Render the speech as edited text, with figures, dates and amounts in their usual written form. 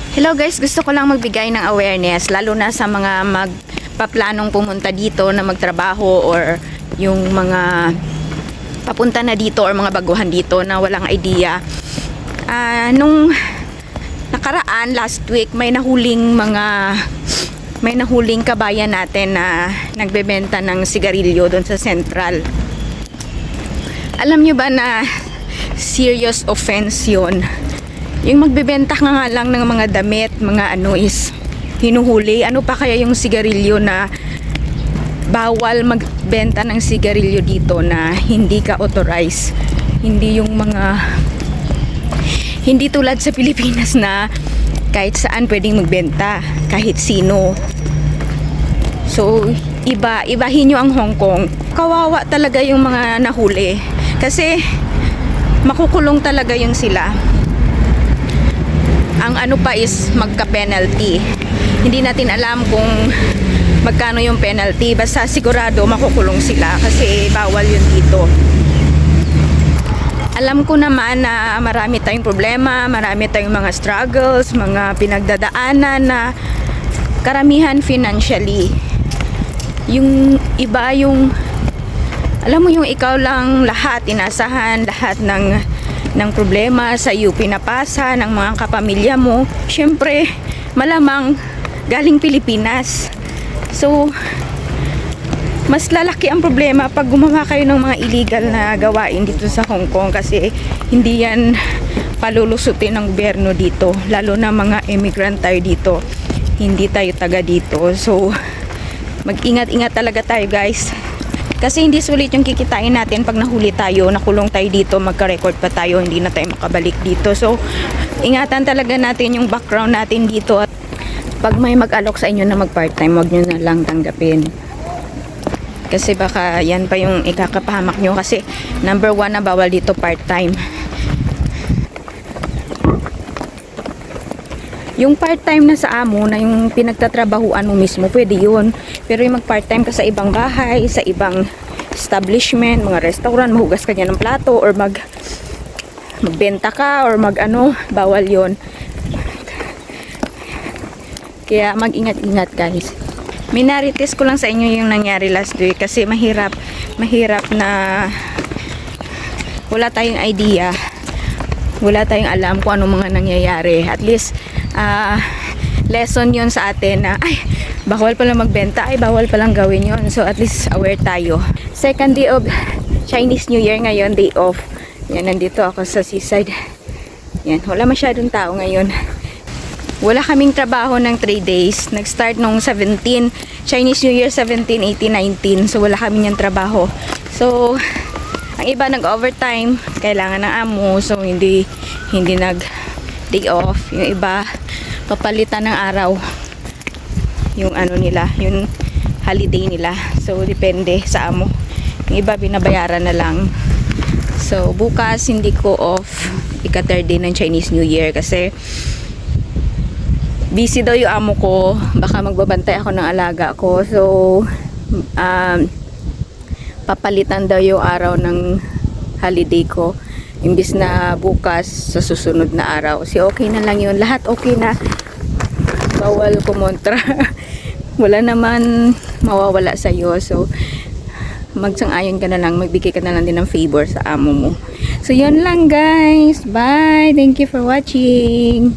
Hello guys, gusto ko lang magbigay ng awareness lalo na sa mga magpaplanong pumunta dito na magtrabaho or yung mga papunta na dito or mga baguhan dito na walang idea. Nung nakaraan last week may nahuling kabayan natin na nagbebenta ng sigarilyo doon sa Central. Alam nyo ba na serious offense yun? Yung magbebenta nga lang ng mga damit, mga ano is hinuhuli. Ano pa kaya yung sigarilyo na bawal magbenta ng sigarilyo dito na hindi ka authorized? Hindi yung mga, hindi tulad sa Pilipinas na kahit saan pwedeng magbenta, kahit sino. So, ibahin nyo ang Hong Kong. Kawawa talaga yung mga nahuli. Kasi, makukulong talaga yun sila. Ang ano pa is magka-penalty. Hindi natin alam kung magkano yung penalty. Basta sigurado makukulong sila kasi bawal yun dito. Alam ko naman na marami tayong problema, marami tayong mga struggles, mga pinagdadaanan na karamihan financially. Yung iba yung, alam mo yung ikaw lang lahat, inasahan lahat ng problema sa iyo pinapasa ng mga kapamilya mo. Syempre, malamang galing Pilipinas. So, mas lalaki ang problema pag gumawa kayo ng mga illegal na gawain dito sa Hong Kong kasi hindi yan palulusutin ng gobyerno dito. Lalo na mga immigrant tayo dito. Hindi tayo taga dito. So, mag-ingat-ingat talaga tayo guys. Kasi hindi sulit yung kikitain natin pag nahuli tayo, nakulong tayo dito, magka-record pa tayo, hindi na tayo makabalik dito. So, ingatan talaga natin yung background natin dito. At pag may mag-alok sa inyo na mag-part-time, wag nyo na lang tanggapin. Kasi baka yan pa yung ikakapahamak nyo. Kasi number 1 na bawal dito part-time. Yung part-time na sa amo, na yung pinagtatrabahuan mo mismo, pwede yun. Pero yung mag-part-time ka sa ibang bahay, sa ibang establishment, mga restaurant, mahugas ka niya ng plato, or magbenta ka, or bawal yun. Kaya mag-ingat-ingat guys. Minarites ko lang sa inyo yung nangyari last week kasi mahirap na wala tayong idea. Wala tayong alam kung anong mga nangyayari. At least, lesson yun sa atin na, ay, bawal palang magbenta, ay, bawal palang gawin yun. So, at least aware tayo. Second day of Chinese New Year ngayon, day off. Yan, nandito ako sa seaside. Yan, wala masyadong tao ngayon. Wala kaming trabaho ng 3 days. Nag-start nung 17, Chinese New Year 17, 18, 19. So, wala kami niyang trabaho. So, ang iba nag-overtime, kailangan ng amo. So, hindi nag-day off. Yung iba, papalitan ng araw. Yung nila, yung holiday nila. So, depende sa amo. Yung iba, binabayaran na lang. So, bukas, hindi ko off. Ika-3rd day ng Chinese New Year. Kasi, busy daw yung amo ko. Baka magbabantay ako ng alaga ko. So, papalitan daw yung araw ng holiday ko. Imbis na bukas sa susunod na araw. Si okay na lang yun. Lahat okay na. Bawal kumontra. Wala naman mawawala sa'yo. So, magsang-ayon ka na lang. Magbigay ka na lang din ng favor sa amo mo. So, yun lang guys. Bye! Thank you for watching.